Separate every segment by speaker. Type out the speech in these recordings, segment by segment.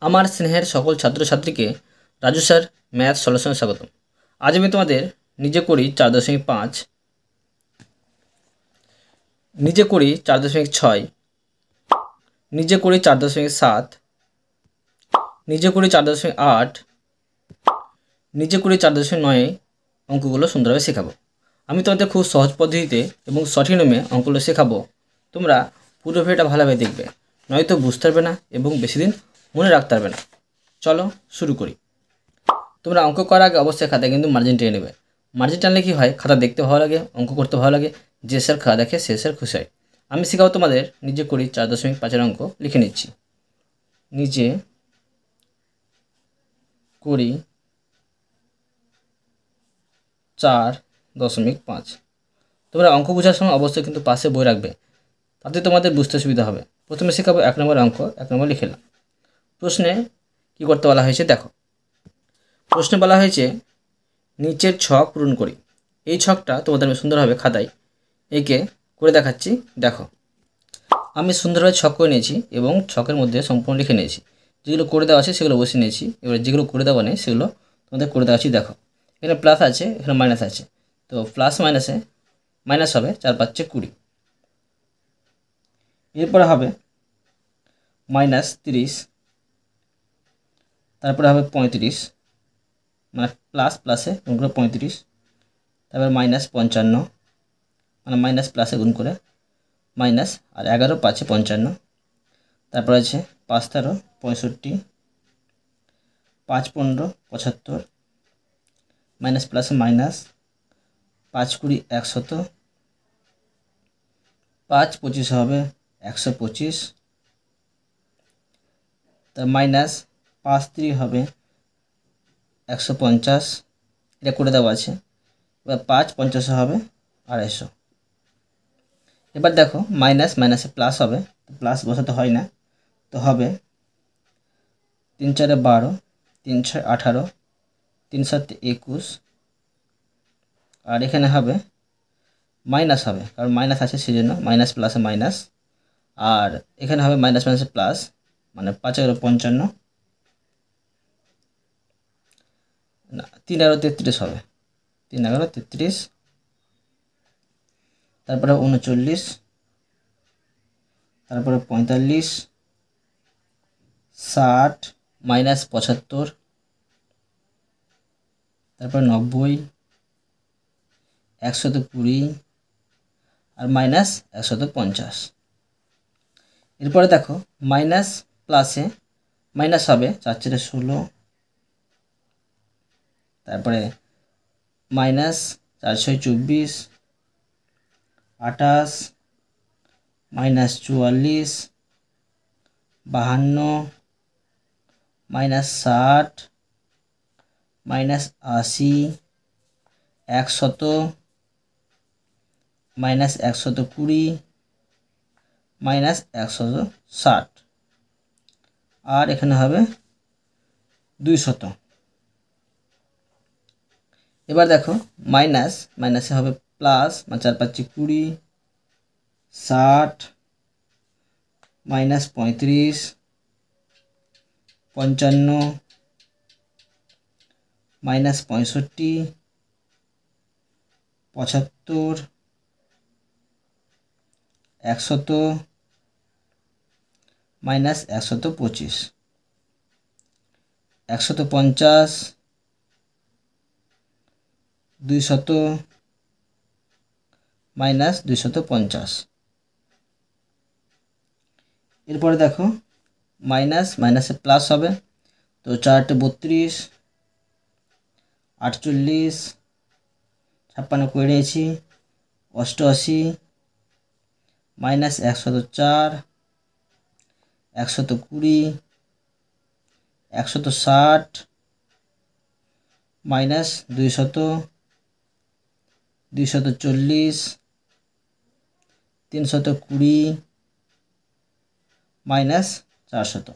Speaker 1: আমার স্নেহের সকল ছাত্রছাত্রীকে রাজু স্যার ম্যাথ সলিউশনে স্বাগতম। আজ আমি তোমাদের নিজে করি 4.5, নিজে করি 4.6, নিজে করি 4.7, নিজে করি 4.8, নিজে করি 4.9 অঙ্কগুলো সুন্দরভাবে শেখাবো। আমি তোমাদের খুব সহজ পদ্ধতিতে এবং সঠিক নিয়মে অঙ্কগুলো শেখাবো। তোমরা পুরো ভিডিওটা ভালোভাবে দেখবে, নয়তো বুঝতে পারবে না এবং বেশি দিন মনে রাখতে পারবে না। চলো শুরু করি। তোমরা অঙ্ক করার আগে অবশ্যই খাতায় কিন্তু মার্জিন টেনে নেবে। মার্জিন টানলে কী হয়, খাতা দেখতে ভালো লাগে, অঙ্ক করতে ভালো লাগে। যে স্যার খাতা দেখে সে স্যার খুশি হয়। আমি শেখাবো তোমাদের নিজে করি 4.5 অঙ্ক। লিখে নিচ্ছি, নিজে করি 4.5। তোমরা অঙ্ক বোঝার সময় অবশ্যই কিন্তু পাশে বই রাখবে, তাতে তোমাদের বুঝতে সুবিধা হবে। প্রথমে শেখাবো 1 নম্বর অঙ্ক। 1 নম্বর লিখলাম। প্রশ্নে কী করতে বলা হয়েছে দেখো। প্রশ্নে বলা হয়েছে নিচের ছক পূরণ করি। এই ছকটা তোমাদের আমি সুন্দরভাবে খাতায় এঁকে করে দেখাচ্ছি। দেখো, আমি সুন্দরভাবে ছক করে নিয়েছি এবং ছকের মধ্যে সম্পূর্ণ লিখে নিয়েছি। যেগুলো করে দেওয়া আছে সেগুলো বসিয়ে নিয়েছি। এবার যেগুলো করে দেওয়া নেই সেগুলো তোমাদের করে দেওয়া আছে। দেখো, এখানে প্লাস আছে, এখানে মাইনাস আছে। তো প্লাস মাইনাসে মাইনাস হবে 4×5 = 20। এরপরে হবে -30, তারপরে হবে 35, মানে প্লাস প্লাসে গুণ করে 35, তারপরে -55, মানে মাইনাস প্লাসে গুণ করে মাইনাস, আর 11 5 55, তারপর আছে 5 13 65, 5 15 75, মাইনাস প্লাসে মাইনাস, 5 20 100, 5 25 হবে 125, তার মাইনাস 5 3 হবে 150, এটা করে দেওয়া আছে। এবার 5 50 হবে 250। এবার দেখো, মাইনাস মাইনাসে প্লাস হবে, প্লাস বসাতে হয় না, তো হবে 3 4 12, 3 6 18, 3 7 21, আর এখানে হবে মাইনাস হবে, কারণ মাইনাস আছে সেজন্য মাইনাস প্লাসে মাইনাস, আর এখানে হবে মাইনাস মাইনাসে প্লাস, মানে 5 11 55, না 3 11 33 হবে, 3 11 33, তারপরে 39, তারপরে 45, 60, -75, তারপরে 90, 120, আর -150। এরপরে দেখো, মাইনাস প্লাসে মাইনাস হবে 4 4 16, তারপরে -4 6 24, 28, -44, 52, -60, -80, 100, -120, -160, আর এখানে হবে 200। এবার দেখো, মাইনাস মাইনাসে হবে প্লাস, মানে 4 5 20, 60, -35, 55, -65, 75, 100, -125, 150, 200, -250। এরপরে দেখো, মাইনাস মাইনাসে প্লাস হবে, তো 4 32, 48, 56 করে নিয়েছি, 88, -104, 120, 160, -200, 240, 320, -400।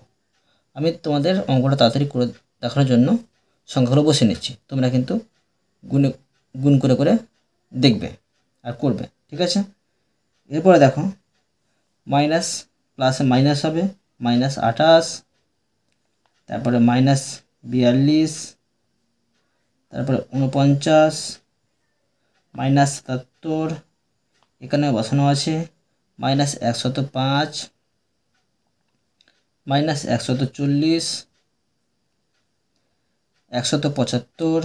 Speaker 1: আমি তোমাদের অঙ্কটা তাড়াতাড়ি করে দেখানোর জন্য সংখ্যাগুলো বসে নিচ্ছি। তোমরা কিন্তু গুণ করে করে দেখবে আর করবে, ঠিক আছে? এরপরে দেখো, মাইনাস প্লাসে মাইনাস হবে, -28, তারপরে -42, তারপরে 49, -77 এখানে বসানো আছে, -105, -140, 175,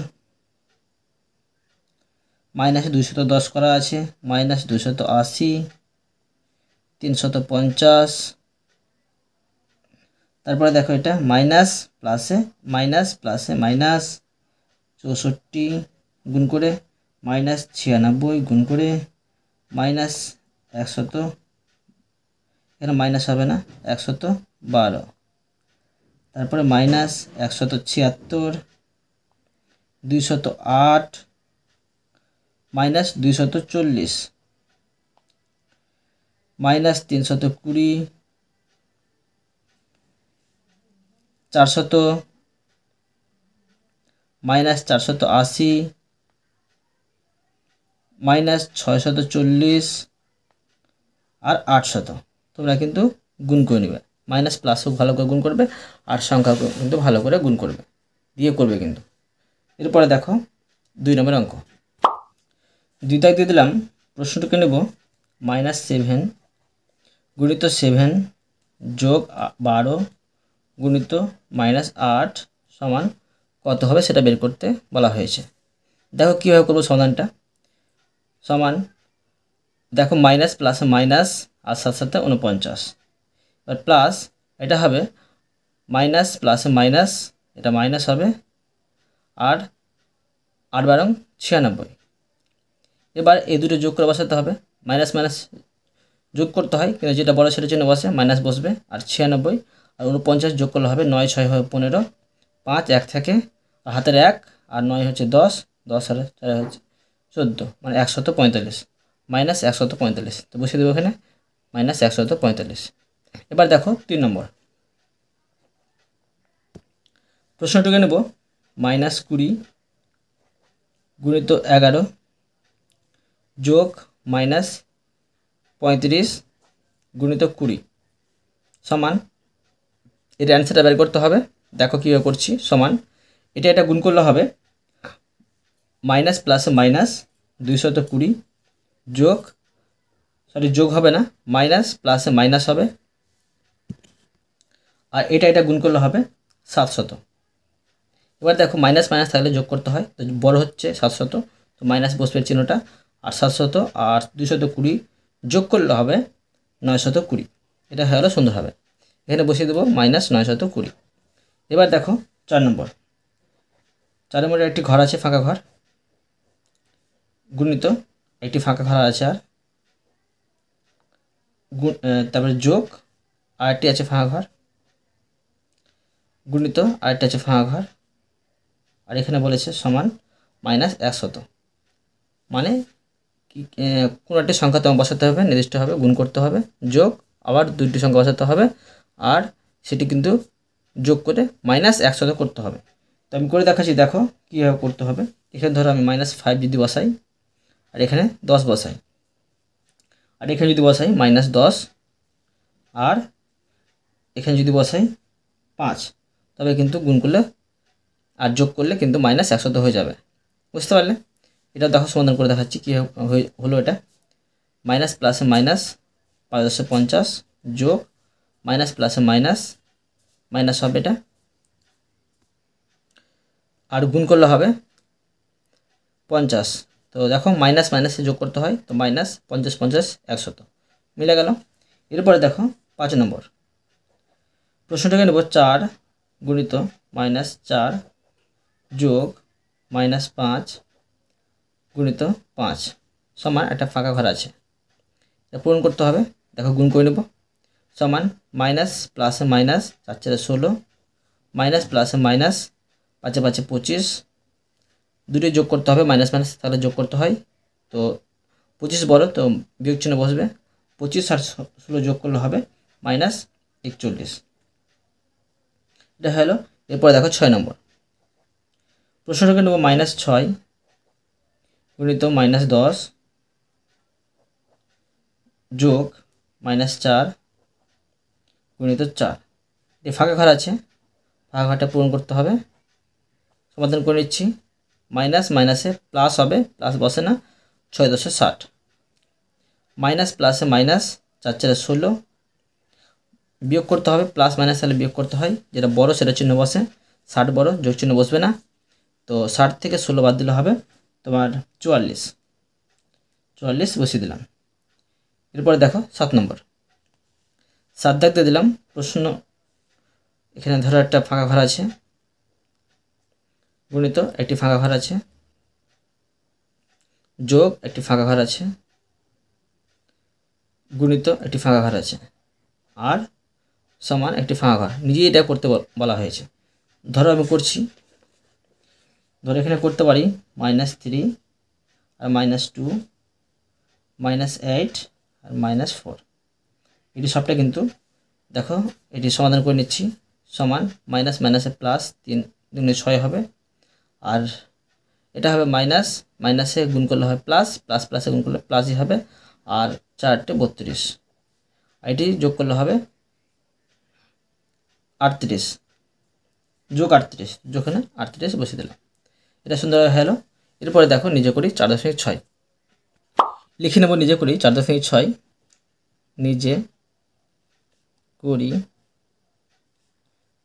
Speaker 1: -210 করা আছে, -280, 350, তারপরে দেখো এটা মাইনাস প্লাসে মাইনাস প্লাসে মাইনাস 64 গুণ করে -96 গুণ করে -100, এখানে মাইনাস হবে না, 112, তারপরে -176, 208, -240, -320, 400, -480, -640 আর 800। তোমরা কিন্তু গুণ করে নেবে, মাইনাস প্লাসও ভালো করে গুণ করবে আর সংখ্যাকে কিন্তু ভালো করে গুণ করবে, দিয়ে করবে কিন্তু। এরপরে দেখো 2 নম্বর অঙ্ক, 2 দাগ দিয়ে দিলাম। প্রশ্নটাকে নেব -7 গুণিত 7 যোগ 12 গুণিত -8 সমান কত হবে সেটা বের করতে বলা হয়েছে। দেখো কীভাবে করবো সমাধানটা। সমান দেখো মাইনাস প্লাসে মাইনাস আর সাথে সাথে 49, এবার প্লাস এটা হবে মাইনাস প্লাসে মাইনাস, এটা মাইনাস হবে, আর 8×12 = 96। এবার এই দুটো যোগ করে বসাতে হবে, মাইনাস মাইনাস যোগ করতে হয়, কিন্তু যেটা বড় সেটার জন্য বসে মাইনাস বসবে, আর 96 আর 49 যোগ করলে হবে 9 6 হবে 15, 5 1 থেকে হাতের 1 আর 9 হচ্ছে 10, 10 আর 4 হচ্ছে 14, মানে 145 -145। তো বসিয়ে দেবো এখানে -145। এবার দেখো 3 নম্বর প্রশ্নটিকে নেব -20 গুণিত 11 যোগ -35 গুণিত 20 সমান, এর অ্যান্সারটা বের করতে হবে। দেখো কীভাবে করছি। সমান এটা গুণ করলে হবে মাইনাস প্লাসে মাইনাস 220 যোগ, সরি যোগ হবে না, মাইনাস প্লাসে মাইনাস হবে, আর এটা গুণ করলে হবে 700। এবার দেখো মাইনাস মাইনাস থাকলে যোগ করতে হয়, তো বড় হচ্ছে 700, তো মাইনাস বসবে চিহ্নটা, আর 700 আর 220 যোগ করলে হবে 920। এটা হয়ে গেলো সুন্দর হবে। এখানে বসিয়ে দেবো -920। এবার দেখো 4 নম্বর, 4 নম্বরে একটি ঘর আছে, ফাঁকা ঘর, গুণিত একটি ফাঁকা ঘর আছে, আর তারপরে যোগ আরেকটি আছে ফাঁকা ঘর, গুণিত আরেকটি আছে ফাঁকা ঘর, আর এখানে বলেছে সমান -100। মানে কি, কোনো একটি সংখ্যা তোমার বসাতে হবে, নির্দিষ্টভাবে গুণ করতে হবে, যোগ আবার দুইটি সংখ্যা বসাতে হবে, আর সেটি কিন্তু যোগ করে -100 করতে হবে। তো আমি করে দেখাচ্ছি, দেখো কীভাবে করতে হবে। এখানে ধরো আমি -5 যদি বসাই, আর এখানে 10 বসাই, আর এখানে যদি বসাই -10, আর এখানে যদি বসাই 5, তবে কিন্তু গুণ করলে আর যোগ করলে কিন্তু -100 হয়ে যাবে। বুঝতে পারলে? এটা দেখো সমাধান করে দেখাচ্ছি কী হলো। এটা মাইনাস প্লাসে মাইনাস 5×50 যোগ মাইনাস প্লাসে মাইনাস মাইনাস হবে এটা, আর গুণ করলে হবে 50। তো দেখো মাইনাস মাইনাসে যোগ করতে হয়, তো -50 50 100 মিলে গেল। এরপরে দেখো 5 নম্বর প্রশ্নটাকে নেব 4 গুণিত -4 যোগ -5 গুণিত 5 সমান একটা ফাঁকা ঘর আছে, এটা পূরণ করতে হবে। দেখো গুণ করে নেব, সমান মাইনাস প্লাসে মাইনাস 4 4 16, মাইনাস প্লাসে মাইনাস 5 5 25, দুটোই যোগ করতে হবে, মাইনাস মাইনাস তাহলে যোগ করতে হয়। তো 25 বড়, তো বিয়োগ চিহ্ন বসবে, 25 আর 16 যোগ করলে হবে -41। এটা হলো। এরপরে দেখো 6 নম্বর প্রশ্নটাকে নেব -6 গুণিত -10 যোগ -4 গুণিত 4। এই ফাঁকা ঘর আছে, ভাগাভাগিটা পূরণ করতে হবে। সমাধান করে নিচ্ছি। মাইনাস মাইনাসে প্লাস হবে, প্লাস বসে না, 6 × 10 = 60। মাইনাস প্লাসে মাইনাস, 4 × 4 = 16। বিয়োগ করতে হবে, প্লাস মাইনাস তাহলে বিয়োগ করতে হয়, যেটা বড় সেটা চিহ্ন বসে, 60 বড়, যোগ চিহ্ন বসবে না। তো 60 থেকে 16 বাদ দিলে হবে তোমার 44। 44 বসিয়ে দিলাম। এরপরে দেখো 7 নম্বর। 7 দাগ দিয়ে দিলাম। প্রশ্ন এখানে ধরো একটা ফাঁকা ঘর আছে, গুণিত একটি ফাঁকা ঘর আছে, যোগ একটি ফাঁকা ঘর আছে, গুণিত একটি ফাঁকা ঘর আছে, আর সমান একটি ফাঁকা ঘর। নিজেই এটা করতে বলা হয়েছে। ধরো আমি করছি, ধরো এখানে করতে পারি -3 আর -2, -8 আর -4। এটি সবটা কিন্তু দেখো এটি সমাধান করে নিচ্ছি। সমান মাইনাস মাইনাসে প্লাস, 3 × 6 হবে, আর এটা হবে মাইনাস, মাইনাসে গুণ করলে হয় প্লাস, প্লাস প্লাসে গুণ করলে প্লাসই হবে, আর 4 × 32। এটি যোগ করলে হবে 38, যোগ 38, যোগখানে 38 বসিয়ে দিলাম। এটা সুন্দরভাবে হলো। এরপরে দেখো নিজে করি 4.6। লিখে নেব নিজে করি 4.6। নিজে করি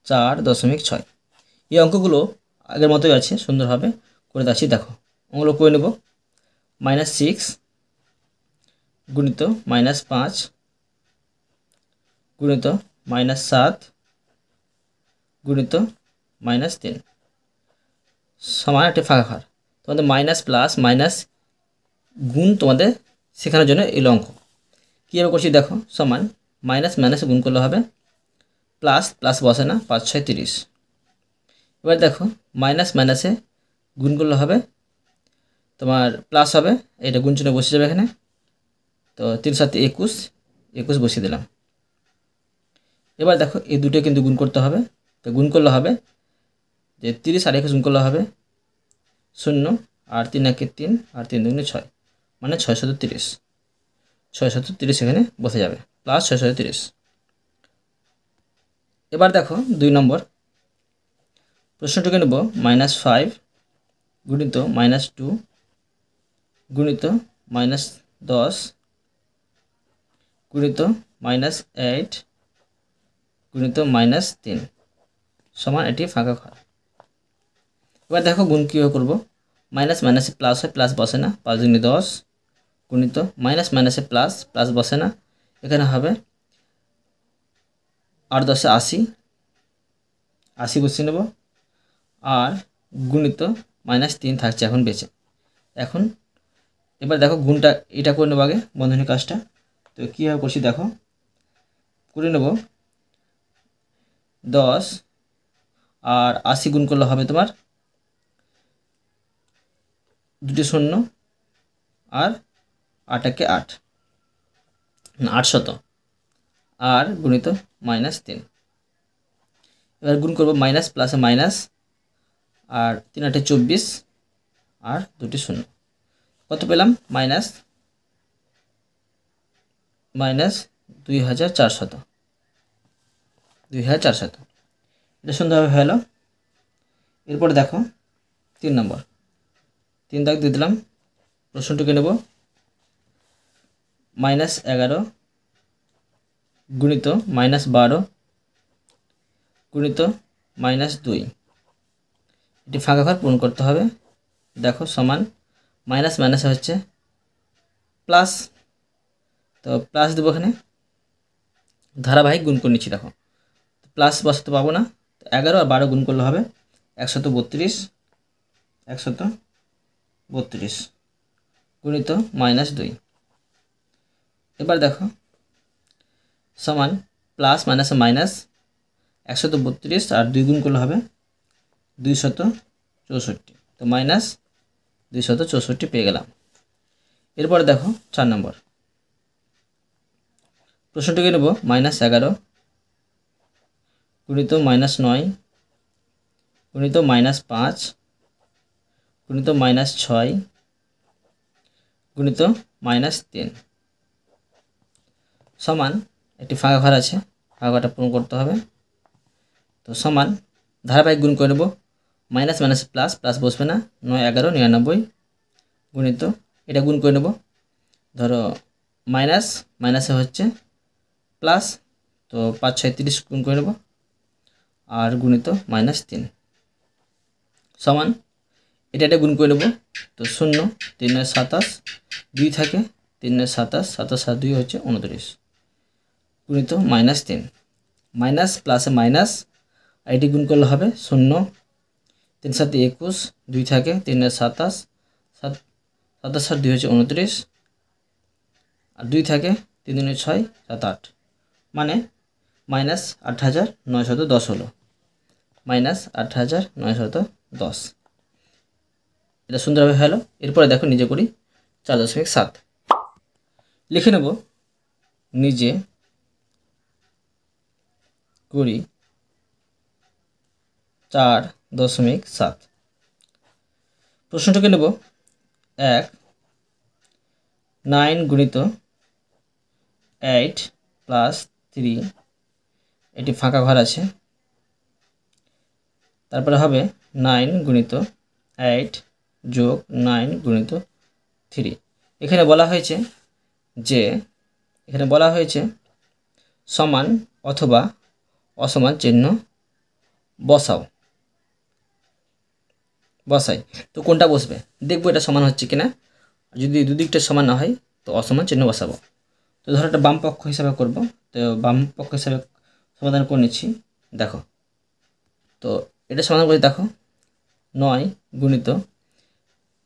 Speaker 1: 4.6। এই অঙ্কগুলো আগের মতোই আছে, সুন্দরভাবে করে যাচ্ছি। দেখো অঙ্কগুলো করে নেব। -6 গুণিত -5 গুণিত -7 গুণিত -3 সমান একটি ফাঁকা ঘর। তোমাদের মাইনাস প্লাস মাইনাস গুণ তোমাদের শেখানোর জন্য এই অঙ্ক কীভাবে করছি দেখো। সমান মাইনাস মাইনাসে গুণ করলে হবে প্লাস, প্লাস বসে না, 5 × 6 = 30। এবার দেখো মাইনাস মাইনাসে গুণ করলে হবে তোমার প্লাস হবে, এটা গুণ চিহ্ন বসে যাবে এখানে। তো 3 × 7 = 21, 21 বসিয়ে দিলাম। এবার দেখো এই দুটো কিন্তু গুণ করতে হবে। তো গুণ করলে হবে যে 30 আর 21 গুণ করলে হবে 0, আর 3 × 1 = 3, আর 3 × 2 = 6, মানে 630। 630 এখানে বসে যাবে, প্লাস 630। এবার দেখো 2 নম্বর প্রশ্নটিকে নেব। -5 গুণিত -2 গুণিত -10 গুণিত -8 গুণিত -3 সমান এটি ফাঁকা ঘর। এবার দেখো গুণ কীভাবে করবো। মাইনাস মাইনাসে প্লাস হয়, প্লাস বসে না, 5 × 10 গুণিত মাইনাস মাইনাসে প্লাস, প্লাস বসে না, এখানে হবে 8 × 10 = 80, 80 বসিয়ে নেব, আর গুণিত -3 থাকছে এখন বেঁচে। এখন এবার দেখো গুণটা এটা করে নেবো আগে, বন্ধনী কাজটা। তো কীভাবে করছি দেখো, করে নেব। 10 আর 80 গুণ করলে হবে তোমার 2টি 0, আর 8 × 1 = 8, 800, আর গুণিত -3। এবার গুণ করবো মাইনাস প্লাসে মাইনাস, আর 3 × 8 = 24, আর 2টি 0। কত পেলাম? -2400। 2400 এটা সুন্দরভাবে হলো। এরপরে দেখো 3 নম্বর। 3 দাগ দিয়ে দিলাম। প্রশ্নটিকে নেব। -11 গুণিত -12 গুণিত -2। এটি ফাঁকা ঘর পূরণ করতে হবে। দেখো সমান মাইনাস মাইনাসে হচ্ছে প্লাস, তো প্লাস দেবো এখানে, ধারাবাহিক গুণ করে নিচ্ছি। দেখো প্লাস বসাতে পাবো না, 11 আর 12 গুণ করলে হবে 132, 132 গুণিত -2। এবার দেখো সমান প্লাস মাইনাসে মাইনাস, 132 আর 2 গুণ করলে হবে 264, তো -264 পেয়ে গেলাম। এরপরে দেখো 4 নম্বর প্রশ্নটিকে নেব। -11 গুণিত -9 গুণিত -5 গুণিত -6 গুণিত -3 সমান একটি ফাঁকা ঘর আছে, ফাঁকা ঘরটা পূরণ করতে হবে। তো সমান ধারাবাহিক গুণ করে নেব, মাইনাস মাইনাস প্লাস, প্লাস বসবে না, 9 11 99 গুণিত এটা গুণ করে নেব, ধরো মাইনাস মাইনাসে হচ্ছে প্লাস, তো 5 6 30 গুণ করে নেব, আর গুণিত -3 সমান এটা গুণ করে নেব, তো 0 3 9 27 2 থাকে, 3 9 27 27 আর 2 হচ্ছে 29 গুণিত -3, মাইনাস প্লাসে মাইনাস, এটি গুণ করলে হবে 0 3 7 21 2 থাকে, 3 9 27 27 আর 2 হচ্ছে 29 আর 2 থাকে, 3 2 6 7 8 মানে -8910 হলো, -8910। এটা সুন্দরভাবে হলো। এরপরে দেখো নিজে করি 4.7 লিখে নেব, নিজে করি 4.7। প্রশ্নটাকে নেব 1 9 গুণিত 8 প্লাস 3, এটি ফাঁকা ঘর আছে, তারপরে হবে 9 গুণিত 8 যোগ 9 গুণিত 3। এখানে বলা হয়েছে সমান অথবা অসমান চিহ্ন বসাই, তো কোনটা বসবে দেখবো এটা সমান হচ্ছে কিনা, যদি দুদিকটা সমান না হয় তো অসমান চিহ্ন বসাবো। তো ধরো এটা বাম পক্ষ হিসাবে করব, তো বাম পক্ষ হিসাবে সমাধান করে নিচ্ছি। দেখো, তো এটা সমাধান করে দেখো 9 গুণিত,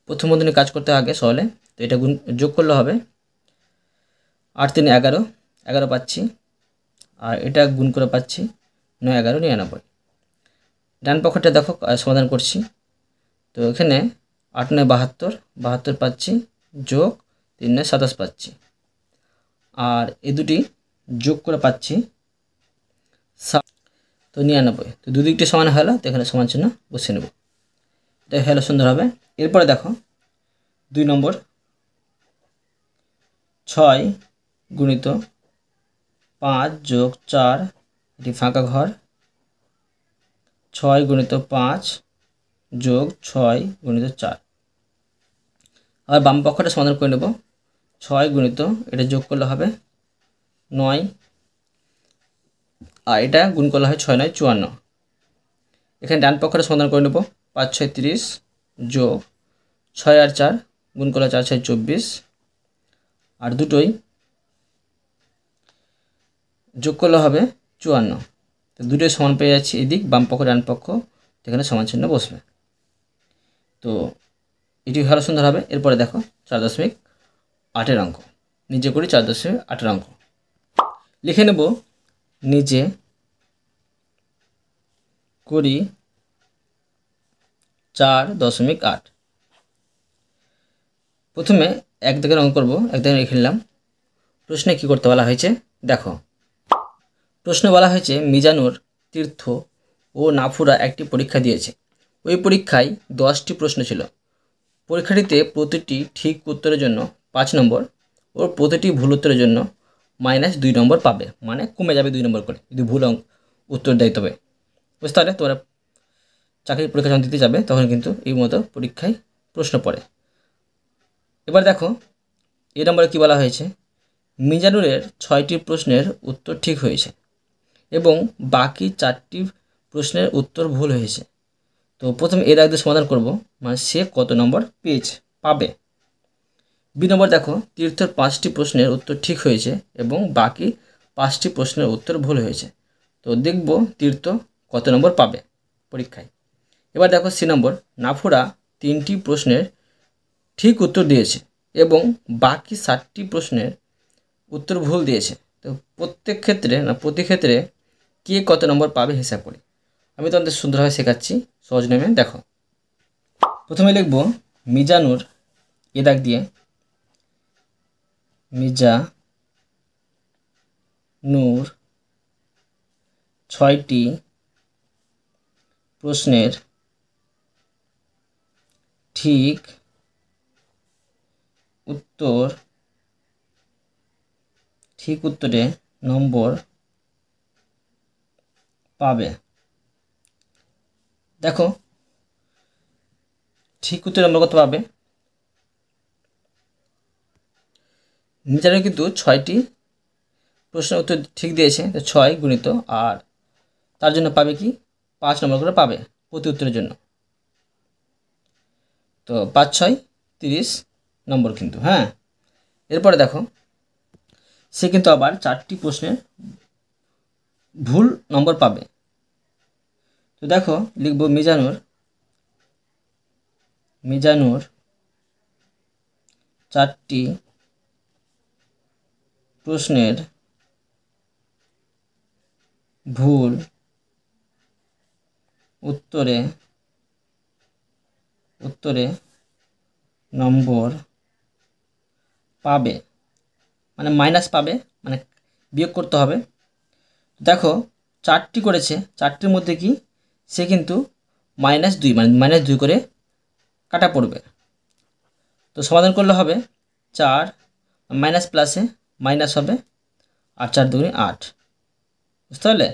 Speaker 1: প্রথম বন্ধনী কাজ করতে আগে সহলে, তো এটা গুণ যোগ করলে হবে 8 3 11 11 পাচ্ছি, আর এটা গুণ করে পাচ্ছি 9 11 99। ডান পক্ষটা দেখো সমাধান করছি, তো এখানে 8 9 72 72 পাচ্ছি, যোগ 3 9 27 পাচ্ছি, আর এই দুটি যোগ করে পাচ্ছি তো 99। তো দুদিকটি সমান হলো, তো এখানে সমান চিহ্ন বসিয়ে নেব, এটা হলো সুন্দর হবে। এরপরে দেখো 2 নম্বর 6 গুণিত 5 যোগ 4, এটি ফাঁকা ঘর, 6 গুণিত 5 যোগ 6 গুণিত 4। আর বাম পক্ষটা সমাধান করে নেব, 6 গুণিত এটা যোগ করলে হবে 9, আর এটা গুণ করলে হয় 6 9 54। এখানে ডান পক্ষটা সমাধান করে নেব, 5 6 30 যোগ 6 আর 4 গুণ করলে 4 6 24, আর দুটোই যোগ করলে হবে 54। তো দুটোই সমান পেয়ে যাচ্ছি, এদিক বাম পক্ষ ডান পক্ষ, এখানে সমান চিহ্ন বসবে। তো এটি ভালো সুন্দর হবে। এরপরে দেখো 4.8 অঙ্ক, নিজে করি 4.8 অঙ্ক লিখে নেব, নিজে করি 4.8। প্রথমে এক দাগের অঙ্ক করবো, এক দাগে লিখে নিলাম। প্রশ্নে কী করতে বলা হয়েছে দেখো, প্রশ্নে বলা হয়েছে মিজানুর, তীর্থ ও নাফুরা একটি পরীক্ষা দিয়েছে। ওই পরীক্ষায় 10টি প্রশ্ন ছিল। পরীক্ষাটিতে প্রতিটি ঠিক উত্তরের জন্য 5 নম্বর ও প্রতিটি ভুল উত্তরের জন্য -2 নম্বর পাবে, মানে কমে যাবে 2 নম্বর করে যদি ভুল উত্তর দেয় তবে। বুঝতে পারলে, তোমরা চাকরির পরীক্ষা যখন দিতে যাবে তখন কিন্তু এই মতো পরীক্ষায় প্রশ্ন পড়ে। এবার দেখো এই নম্বরে কী বলা হয়েছে, মিজানুরের 6টি প্রশ্নের উত্তর ঠিক হয়েছে এবং বাকি 4টি প্রশ্নের উত্তর ভুল হয়েছে। তো প্রথমে এর আগে সমাধান করব, মানে সে কত নম্বর পাবে। বি নম্বর দেখো, তীর্থের 5টি প্রশ্নের উত্তর ঠিক হয়েছে এবং বাকি 5টি প্রশ্নের উত্তর ভুল হয়েছে। তো দেখব তীর্থ কত নম্বর পাবে পরীক্ষায়। এবার দেখো সি নম্বর, নাফুরা 3টি প্রশ্নের ঠিক উত্তর দিয়েছে এবং বাকি 7টি প্রশ্নের উত্তর ভুল দিয়েছে। তো প্রতি ক্ষেত্রে কে কত নম্বর পাবে হিসাব করি। আমি তোমাদের সুন্দরভাবে শেখাচ্ছি সহজ নেমে। দেখো, প্রথমে লিখব মিজানুর, এ দাগ দিয়ে, মিজানুর 6টি প্রশ্নের ঠিক উত্তরে নম্বর পাবে। দেখো ঠিক উত্তর নম্বর কত পাবে। মিজানুর কিন্তু 6টি প্রশ্নের উত্তর ঠিক দিয়েছে, তো 6 গুণিত আর তার জন্য পাবে কি 5 নম্বর করে পাবে প্রতি উত্তরের জন্য। তো 5 6 30 নম্বর কিন্তু। হ্যাঁ, এরপরে দেখো সে কিন্তু আবার 4টি প্রশ্নের ভুল নম্বর পাবে। তো দেখো লিখব মিজানুর 4টি প্রশ্নের ভুল উত্তরে নম্বর পাবে, মানে মাইনাস পাবে, মানে বিয়োগ করতে হবে। দেখো 4টি করেছে, 4টির মধ্যে কি সে কিন্তু -2, মানে -2 করে কাটা পড়বে। তো সমাধান করলে হবে 4 মাইনাস প্লাসে মাইনাস হবে, আর 4 2 8। বুঝতে পারলে?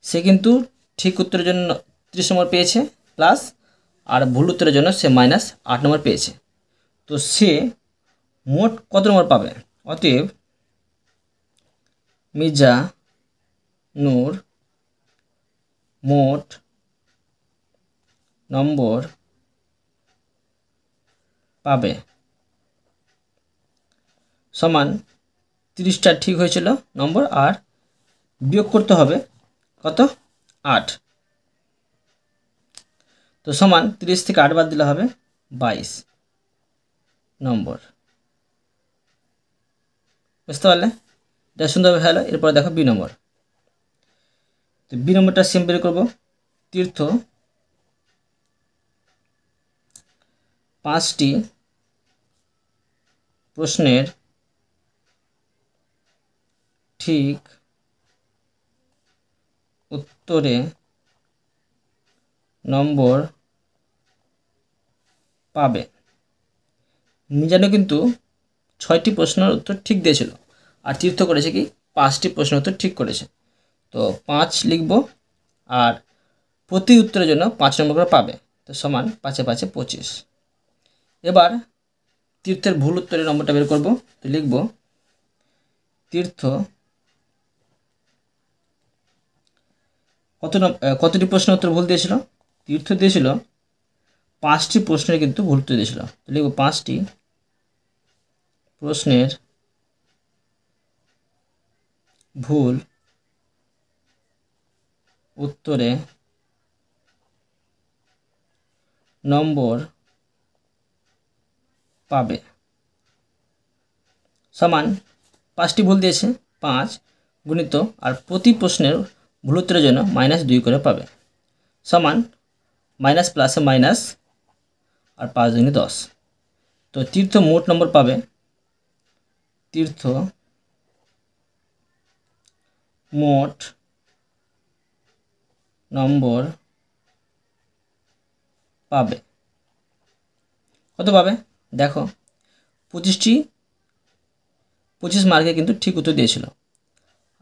Speaker 1: সে কিন্তু ঠিক উত্তরের জন্য 30 নম্বর পেয়েছে প্লাস, আর ভুল উত্তরের জন্য সে -8 নম্বর পেয়েছে। তো সে মোট কত নম্বর পাবে? অতএব মিজানুর মোট নম্বর পাবে সমান 30টা ঠিক হয়েছিল নম্বর, আর বিয়োগ করতে হবে কত? 8। তো সমান 30 থেকে 8 বাদ দিলে হবে 22 নম্বর। বুঝতে পারলে? এটা সুন্দরভাবে হলো। এরপরে দেখো বি নম্বর। তো বি নম্বরটা সেম বের করবো। তীর্থ 5টি প্রশ্নের ঠিক উত্তরে নম্বর পাবে। মিজানও কিন্তু 6টি প্রশ্নের উত্তর ঠিক দিয়েছিল, আর তীর্থ করেছে কি 5টি প্রশ্নের উত্তর ঠিক করেছে। তো 5 লিখব, আর প্রতি উত্তরের জন্য 5 নম্বর করে পাবে। তো সমান 5 5 25। এবার তীর্থের ভুল উত্তরের নম্বরটা বের করব। তো লিখব তীর্থ কতটি প্রশ্নের উত্তর ভুল দিয়েছিল? তীর্থ দিয়েছিল 5টি প্রশ্নের কিন্তু ভুল উত্তর দিয়েছিল। তো লিখব 5টি প্রশ্নের ভুল উত্তরে নম্বর পাবে সমান 5টি ভুল দিয়েছে 5 গুণিত আর প্রতি প্রশ্নের ভুল উত্তরের জন্য -2 করে পাবে, সমান মাইনাস প্লাসে মাইনাস, আর 5 2 10। তো তীর্থ মোট নম্বর পাবে, তীর্থ মোট নম্বর পাবে কত পাবে? দেখো 25 মার্কে কিন্তু ঠিক উত্তর দিয়েছিল,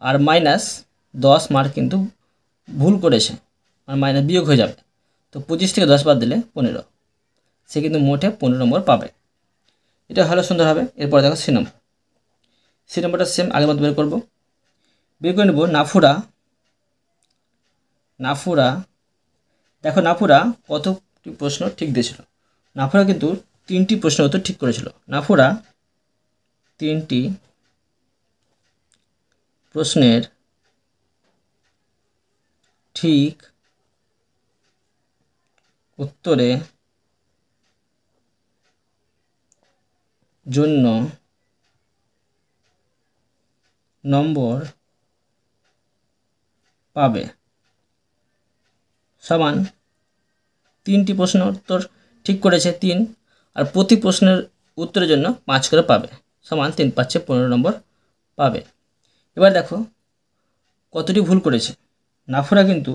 Speaker 1: আর -10 মার্ক কিন্তু ভুল করেছে, আর মাইনাস বিয়োগ হয়ে যাবে। তো 25 থেকে 10 বাদ দিলে 15, সে কিন্তু মোটে 15 নম্বর পাবে। এটা হলো সুন্দর হবে। এরপর দেখো সি নম্বরটা সেম আগের মতো বের করবো। বের করে নেব নাফুরা। দেখো নাফুরা কতটি প্রশ্ন ঠিক দিয়েছিল? নাফুরা কিন্তু 3টি প্রশ্নের উত্তর ঠিক করেছিল। নাফুরা 3টি প্রশ্নের ঠিক উত্তরে জন্য নম্বর পাবে, সমান 3টি প্রশ্নের উত্তর ঠিক করেছে 3, আর প্রতি প্রশ্নের উত্তরের জন্য 5 করে পাবে, সমান 3 5 15 নম্বর পাবে। এবার দেখো কতটি ভুল করেছে? নাফুরা কিন্তু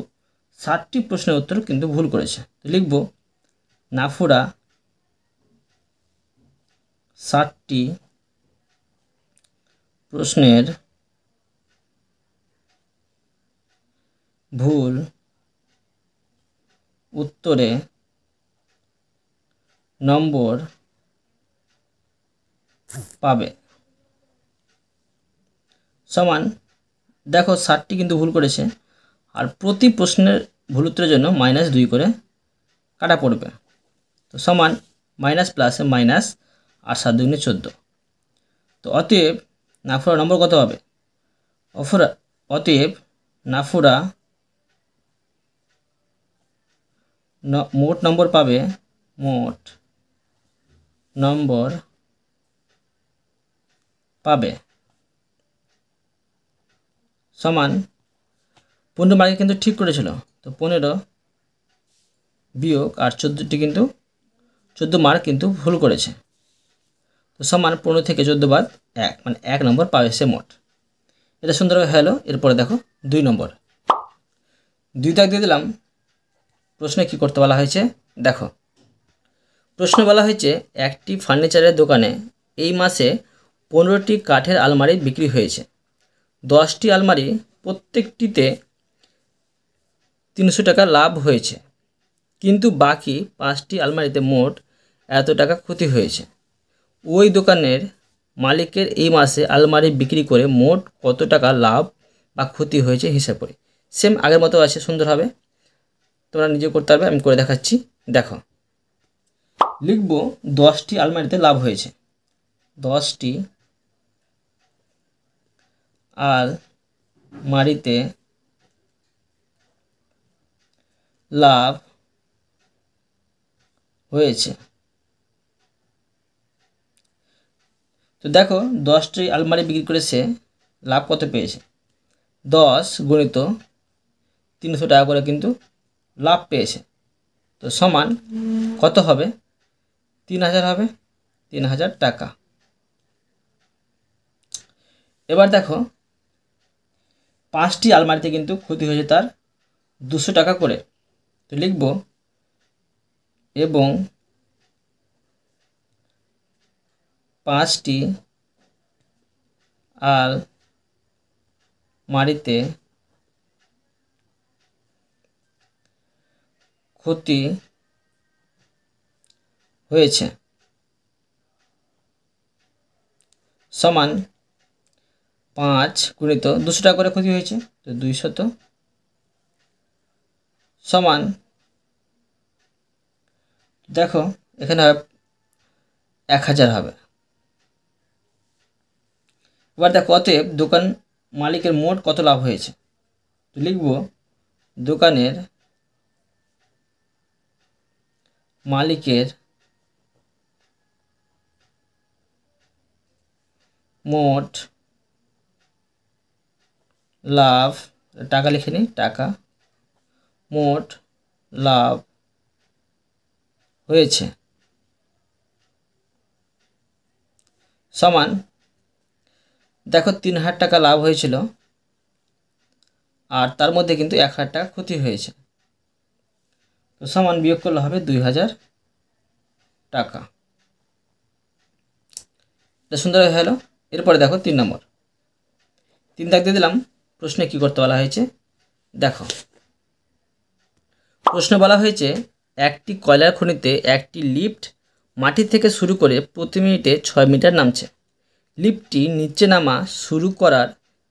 Speaker 1: 7টি প্রশ্নের উত্তর কিন্তু ভুল করেছে। তো লিখব নাফুরা 7টি প্রশ্নের ভুল উত্তরে নম্বর পাবে। সমান দেখো 60টি কিন্তু ভুল করেছে, আর প্রতি প্রশ্নের ভুল উত্তরের জন্য -2 করে কাটা পড়বে। তো সমান মাইনাস প্লাসে মাইনাস, আর 7 দুগুণে 14। তো অতএব নাফুরা নম্বর কত হবে? অতএব নাফুরা মোট নম্বর পাবে, মোট নম্বর পাবে সমান 15 মার্কে কিন্তু ঠিক করেছিল, তো 15 বিয়োগ আর 14টি কিন্তু 14 মার্ক কিন্তু ভুল করেছে। তো সমান 15 থেকে 14 বাদ 1, মানে 1 নম্বর পাবে সে মোট। এটা সুন্দরভাবে হলো। এরপরে দেখো 2 নম্বর, 2 দাগ দিয়ে দিলাম। প্রশ্নে কি করতে বলা হয়েছে দেখো। প্রশ্ন বলা হয়েছে একটি ফার্নিচারের দোকানে এই মাসে 15টি কাঠের আলমারি বিক্রি হয়েছে। 10টি আলমারি প্রত্যেকটিতে 300 টাকা লাভ হয়েছে, কিন্তু বাকি 5টি আলমারিতে মোট এত টাকা ক্ষতি হয়েছে। ওই দোকানের মালিকের এই মাসে আলমারি বিক্রি করে মোট কত টাকা লাভ বা ক্ষতি হয়েছে হিসাব করি। সেম আগের মতো আছে, সুন্দর হবে, তোমরা নিজে করতে পারবে, আমি করে দেখাচ্ছি। দেখো লিখব 10টি আলমারিতে লাভ হয়েছে, 10টি আলমারিতে লাভ হয়েছে। তো দেখো 10টি আলমারি বিক্রি করেছে, লাভ কত পেয়েছে? 10 গুণিত 300 টাকা করে কিন্তু লাভ পেয়েছে। তো সমান কত হবে? 3000 হবে, 3000 টাকা। এবার দেখো 5টি আলমারিতে কিন্তু ক্ষতি হয়েছে তার 200 টাকা করে। তো লিখব এবং 5টি আলমারিতে ক্ষতি হয়েছে সমান 5 গুণিত 200 টাকা করে ক্ষতি হয়েছে, তো 200 সমান দেখো এখানে 1000 হবে। এবার দেখো অতএব দোকান মালিকের মোট কত লাভ হয়েছে। তো লিখব দোকানের মালিকের মোট লাভ, টাকা লিখে নিই, টাকা, মোট লাভ হয়েছে সমান দেখো 3000 টাকা লাভ হয়েছিল, আর তার মধ্যে কিন্তু 1000 টাকা ক্ষতি হয়েছে। তো সমান বিয়োগ করলে হবে 2000 টাকা। এটা সুন্দর হয়ে গেল। এরপরে দেখো 3 নম্বর, 3 দাগ দিয়ে দিলাম। প্রশ্নে কি করতে বলা হয়েছে দেখো। প্রশ্ন বলা হয়েছে একটি কয়লার খনিতে একটি লিফট মাটি থেকে শুরু করে প্রতি মিনিটে 6 মিটার নামছে। লিফটটি নিচে নামা শুরু করার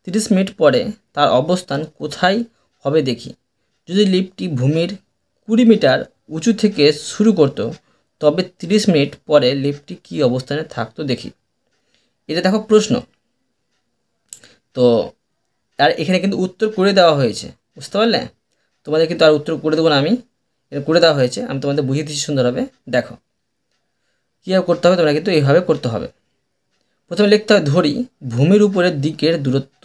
Speaker 1: 30 মিনিট পরে তার অবস্থান কোথায় হবে দেখি। যদি লিফটটি ভূমির 20 মিটার উঁচু থেকে শুরু করত, তবে 30 মিনিট পরে লিফটটি কী অবস্থানে থাকতো দেখি। এটা দেখো প্রশ্ন। তো আর এখানে কিন্তু উত্তর করে দেওয়া হয়েছে, বুঝতে পারলে? তোমাদের কিন্তু আর উত্তর করে দেবো না আমি, এটা করে দেওয়া হয়েছে, আমি তোমাদের বুঝিয়ে দিচ্ছি সুন্দরভাবে। দেখো কীভাবে করতে হবে, তোমরা কিন্তু এইভাবে করতে হবে। প্রথমে লিখতে হবে ধরি ভূমির উপরের দিকের দূরত্ব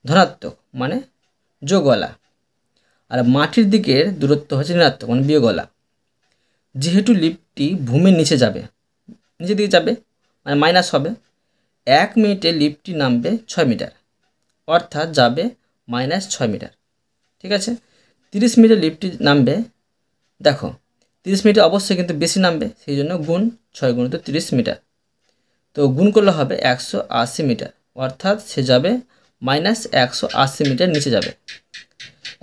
Speaker 1: ধনাত্মক মানে যোগওয়ালা, আর মাটির দিকের দূরত্ব হচ্ছে ঋণাত্মক মানে বিয়োগওয়ালা। যেহেতু লিফটটি ভূমির নিচে যাবে, নিচের দিকে যাবে মানে মাইনাস হবে, 1 মিনিটে লিফটটি নামবে 6 মিটার, অর্থাৎ যাবে -6 মিটার। ঠিক আছে, 30 মিনিটে লিফটটি নামবে, দেখো 30 মিনিটে অবশ্যই কিন্তু বেশি নামবে, সেই জন্য গুণ 6 গুণিত 30 মিটার। তো গুণ করলে হবে 180 মিটার, অর্থাৎ সে যাবে -180 মিটার নিচে যাবে।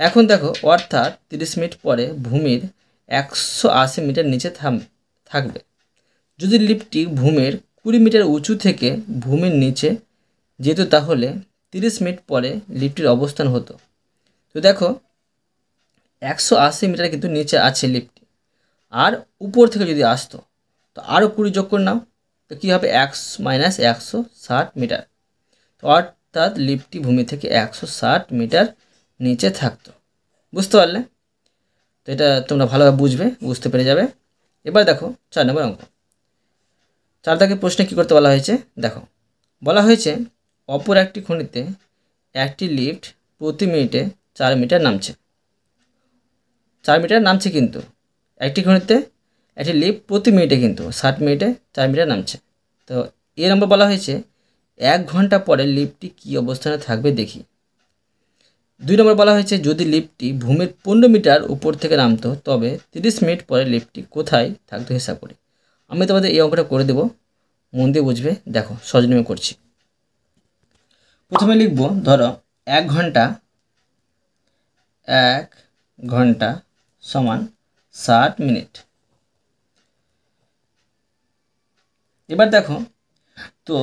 Speaker 1: এখন দেখো অর্থাৎ 30 মিনিট পরে ভূমির 180 মিটার নিচে থাকবে। যদি লিফটটি ভূমির 20 মিটার উঁচু থেকে ভূমির নিচে যেত তাহলে 30 মিনিট পরে লিফটটির অবস্থান হতো। তো দেখো 180 মিটার কিন্তু নিচে আছে লিফটটি, আর উপর থেকে যদি আসতো তো আরও 20 যোগ করে নাও, তো কী হবে 160 মিটার। তো অর্থাৎ লিফটটি ভূমি থেকে 160 মিটার নিচে থাকতো। বুঝতে পারলে? তো এটা তোমরা ভালোভাবে বুঝতে পেরে যাবে। এবার দেখো 4 নম্বর অঙ্ক। 4 দাগের প্রশ্নে কী করতে বলা হয়েছে দেখো, বলা হয়েছে অপর একটি খনিতে একটি লিফট প্রতি মিনিটে 4 মিটার নামছে। 4 মিটার নামছে, কিন্তু একটি খনিতে একটি লিফট প্রতি মিনিটে কিন্তু 60 মিনিটে 4 মিটার নামছে। তো এর নম্বর বলা হয়েছে 1 ঘন্টা পরে লিফটটি কী অবস্থানে থাকবে দেখি। 2 নম্বর বলা হয়েছে যদি লিফটটি ভূমির 15 মিটার উপর থেকে নামতো তবে 30 মিনিট পরে লিফটটি কোথায় থাকতো হিসাব করি। আমি তোমাদের এই অঙ্কটা করে দেবো, মন দিয়ে বুঝবে। দেখো সহজ নিয়মে করছি। প্রথমে লিখব, ধরো 1 ঘন্টা সমান 60 মিনিট। এবার দেখো তো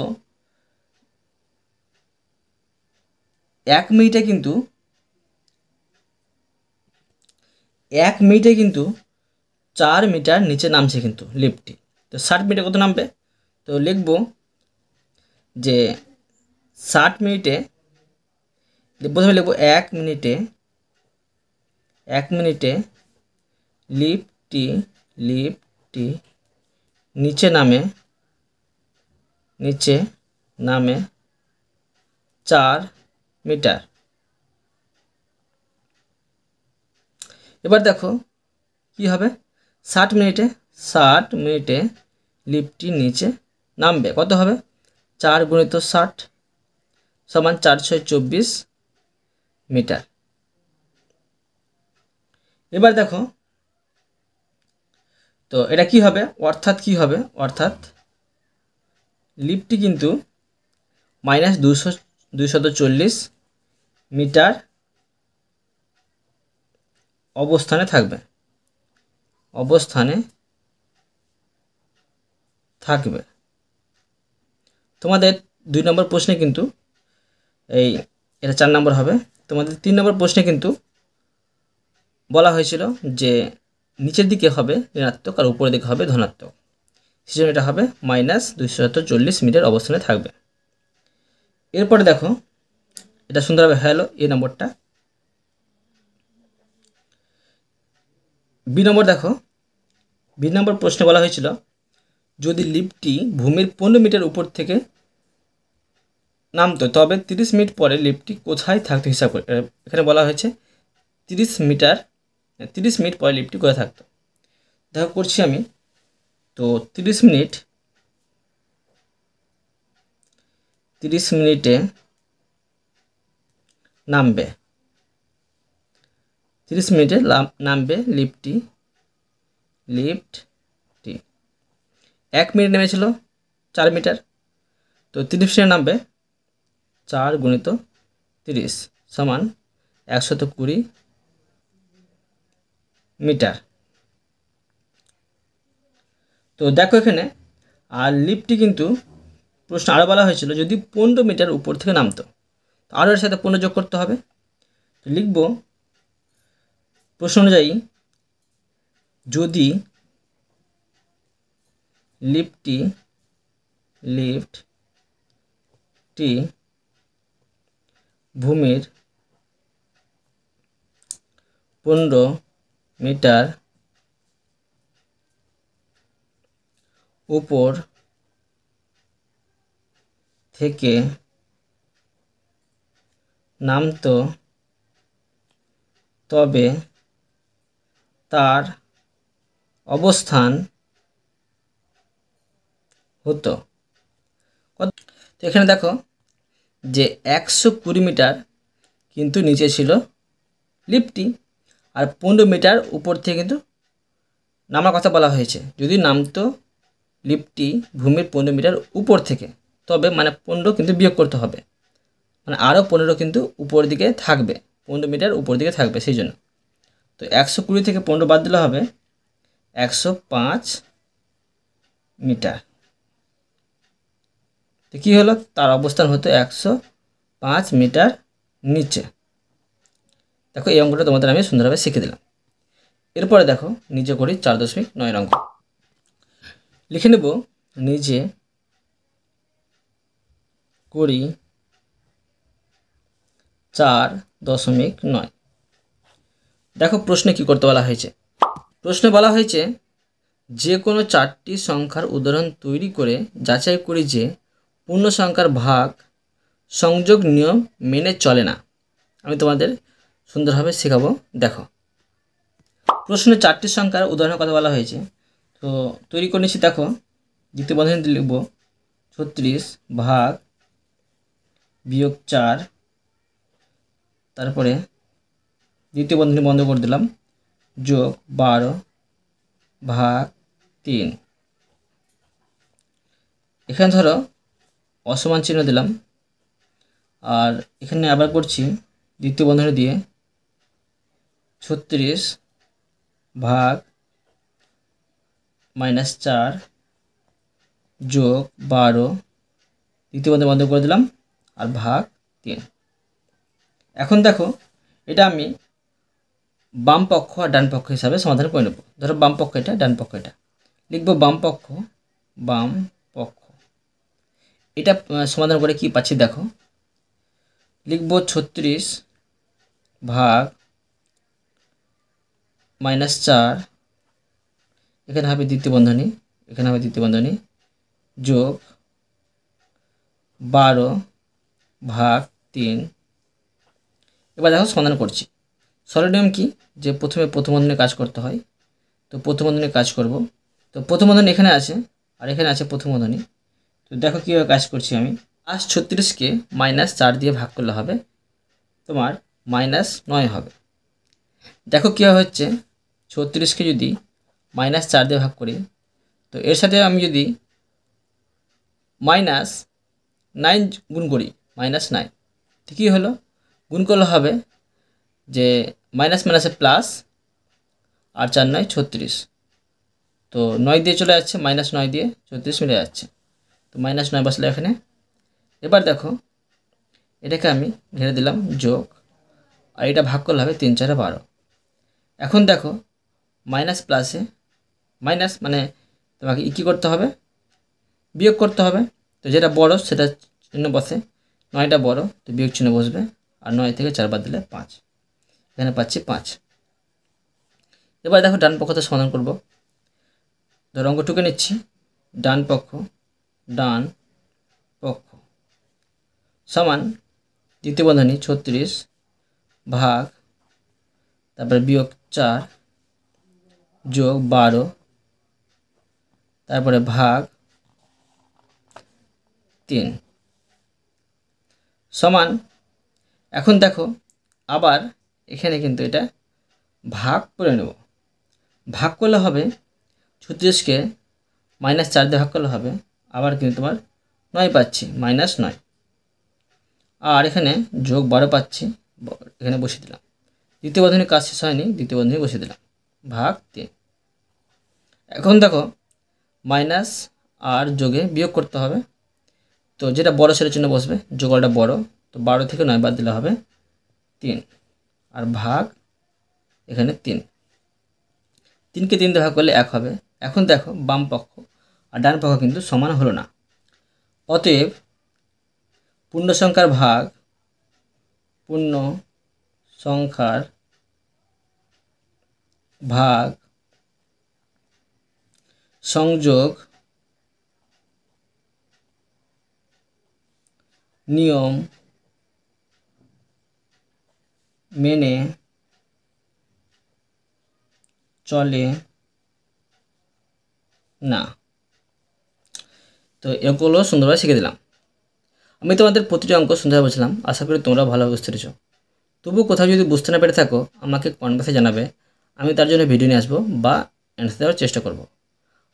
Speaker 1: 1 মিনিটে কিন্তু 4 মিটার নিচে নামছে কিন্তু লিফটটি। তো 60 মিনিটে কত নামবে? তো লিখব যে 60 মিনিটে, প্রথমে লিখব 1 মিনিটে লিফটটি নিচে নামে 4 মিটার। এবার দেখো কি হবে, 60 মিনিটে লিফটটি নিচে নামবে, কত হবে 4 গুণিত 60 সমান 4 × 6 = 24 মিটার। এবার দেখো তো এটা কি হবে, অর্থাৎ লিফটটি কিন্তু -240 মিটার অবস্থানে থাকবে। তোমাদের 2 নম্বর প্রশ্নে কিন্তু এটা 4 নম্বর হবে। তোমাদের 3 নম্বর প্রশ্নে কিন্তু বলা হয়েছিল যে নিচের দিকে হবে ঋণাত্মক আর উপরের দিকে হবে ধনাত্মক, সেজন্য এটা হবে -240 মিটার অবস্থানে থাকবে। এরপরে দেখো এটা সুন্দরভাবে হলো এই নম্বরটা। বি নম্বর দেখো, বি নম্বর প্রশ্নে বলা হয়েছিল যদি লিফটটি ভূমির 15 মিটার উপর থেকে নামতো তবে 30 মিনিট পরে লিফটটি কোথায় থাকতো হিসাব করে। এখানে বলা হয়েছে 30 মিনিট পরে লিফটটি কোথায় থাকতো। দেখো করছি আমি। তো 30 মিনিটে নামবে, 30 মিনিটে নামবে লিফটটি 1 মিনিট নেমেছিল 4 মিটার, তো 30 মিনিটে নামবে 4 গুণিত 30 সমান 120 মিটার। তো দেখো এখানে আর লিফটটি কিন্তু প্রশ্ন আরও বলা হয়েছিল যদি 15 মিটার উপর থেকে নামতো, আরও এর সাথে 15 যোগ করতে হবে। তো লিখব প্রশ্ন অনুযায়ী যদি লিফটটি ভূমির 15 মিটার উপর থেকে নামতো তবে তার অবস্থান হতো। তো এখানে দেখো যে 120 মিটার কিন্তু নিচে ছিল লিফটটি, আর 15 মিটার উপর থেকে কিন্তু নামার কথা বলা হয়েছে। যদি নামতো লিফটটি ভূমির 15 মিটার উপর থেকে তবে 15 কিন্তু বিয়োগ করতে হবে, আরও 15 কিন্তু উপর দিকে থাকবে, 15 মিটার উপর দিকে থাকবে সেই জন্য। তো 120 থেকে 15 বাদ দিলে হবে 105 মিটার। তো কী হলো, তার অবস্থান হতো 105 মিটার নিচে। দেখো এই অঙ্কটা তোমাদের আমি সুন্দরভাবে শিখে দিলাম। এরপরে দেখো নিজে করি 4.9 অঙ্ক। লিখে নেব নিজে করি 4.9। দেখো প্রশ্নে কি করতে বলা হয়েছে। প্রশ্নে বলা হয়েছে যে কোনো 4টি সংখ্যার উদাহরণ তৈরি করে যাচাই করি যে পূর্ণ সংখ্যার ভাগ সংযোগ নিয়ম মেনে চলে না। আমি তোমাদের সুন্দরভাবে শেখাবো। দেখো প্রশ্নে 4টি সংখ্যার উদাহরণের কথা বলা হয়েছে, তো তৈরি করে নিচ্ছি। দেখো দ্বিতীয় বন্ধনীতে লিখব 36 ভাগ বিয়োগ 4, তারপরে দ্বিতীয় বন্ধনী বন্ধ করে দিলাম, যোগ 12 ভাগ 3। এখানে ধরো অসমান চিহ্ন দিলাম, আর এখানে আবার করছি দ্বিতীয় বন্ধনী দিয়ে 36 ভাগ -4 যোগ 12, দ্বিতীয় বন্ধনী বন্ধ করে দিলাম, আর ভাগ 3। এখন দেখো এটা আমি বাম পক্ষ আর ডান পক্ষ হিসাবে সমাধান করে নেব। ধরো বাম পক্ষ এটা, ডান পক্ষ এটা। লিখব বাম পক্ষ, এটা সমাধান করে কি পাচ্ছি দেখো। লিখব 36 ভাগ -4, এখানে হবে দ্বিতীয় বন্ধনী, এখানে হবে দ্বিতীয় বন্ধনী, যোগ 12 ভাগ 3। এবার দেখো সমাধান করছি। সরল নিয়ম কি, যে প্রথমে প্রথম বন্ধনী কাজ করতে হয়। তো প্রথম বন্ধনী কাজ করব। তো প্রথম বন্ধনী এখানে আছে, আর এখানে আছে প্রথম বন্ধনী। তো দেখো কীভাবে কাজ করছি আমি। আজ 36কে -4 দিয়ে ভাগ করলে হবে তোমার -9 হবে। দেখো কীভাবে হচ্ছে, 36কে যদি -4 দিয়ে ভাগ করি, তো এর সাথে আমি যদি -9 গুণ করি, -9, তো কী হলো, গুণ করলে হবে যে মাইনাস মাইনাসে প্লাস, আর 4 9 36। তো 9 দিয়ে চলে যাচ্ছে, -9 দিয়ে 36 মিলে যাচ্ছে। তো -9 বসলে এখানে। এবার দেখো এটাকে আমি ঘিরে দিলাম যোগ, আর এটা ভাগ করলে হবে 3 4 12। এখন দেখো মাইনাস প্লাসে মাইনাস, মানে তোমাকে কী করতে হবে, বিয়োগ করতে হবে। তো যেটা বড় সেটা চিহ্ন বসে, 9টা বড়, তো বিয়োগ চিহ্ন বসবে, আর 9 থেকে 4 বাদ দিলে 5, এখানে পাচ্ছি 5। এবার দেখো ডান পক্ষতে সমাধান করব। ধর অঙ্ক টুকে নিচ্ছি, ডান পক্ষ সমান দ্বিতীয় বন্ধনী 36 ভাগ, তারপরে বিয়োগ 4 যোগ 12, তারপরে ভাগ 3 সমান। এখন দেখো আবার এখানে কিন্তু এটা ভাগ করে নেব। ভাগ করলে হবে 36কে -4 দিয়ে ভাগ করলে হবে আবার কিন্তু তোমার 9 পাচ্ছি, -9। আর এখানে যোগ 12 পাচ্ছি, এখানে বসিয়ে দিলাম। দ্বিতীয় বন্ধনী কাজ শেষ হয়নি, দ্বিতীয় বন্ধনী বসিয়ে দিলাম, ভাগ 3। এখন দেখো মাইনাস আর যোগে বিয়োগ করতে হবে। তো যেটা বড় সেটা চিহ্ন বসবে, যোগটা বড়, তো 12 থেকে 9 বাদ দিলে হবে 3, আর ভাগ এখানে 3। 3কে 3 দিয়ে ভাগ করলে 1 হবে। এখন দেখো বাম পক্ষ আর ডান পক্ষ কিন্তু সমান হলো না। অতএব পূর্ণ সংখ্যার ভাগ সংযোগ নিয়ম মেনে চলে না। তো এগুলো সুন্দরভাবে শিখে দিলাম। আমি তোমাদের প্রতিটি অঙ্ক সুন্দরভাবে বুঝলাম, আশা করি তোমরা ভালোভাবে বুঝতে পেরেছো। তবু কোথাও যদি বুঝতে না পেরে থাকো আমাকে কমেন্ট বক্সে জানাবে, আমি তার জন্য ভিডিও নিয়ে আসবো বা অ্যান্সার দেওয়ার চেষ্টা করব।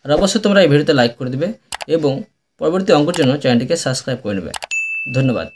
Speaker 1: আর অবশ্যই তোমরা এই ভিডিওতে লাইক করে দেবে এবং পরবর্তী অঙ্কের জন্য চ্যানেলটিকে সাবস্ক্রাইব করে নেবে। ধন্যবাদ।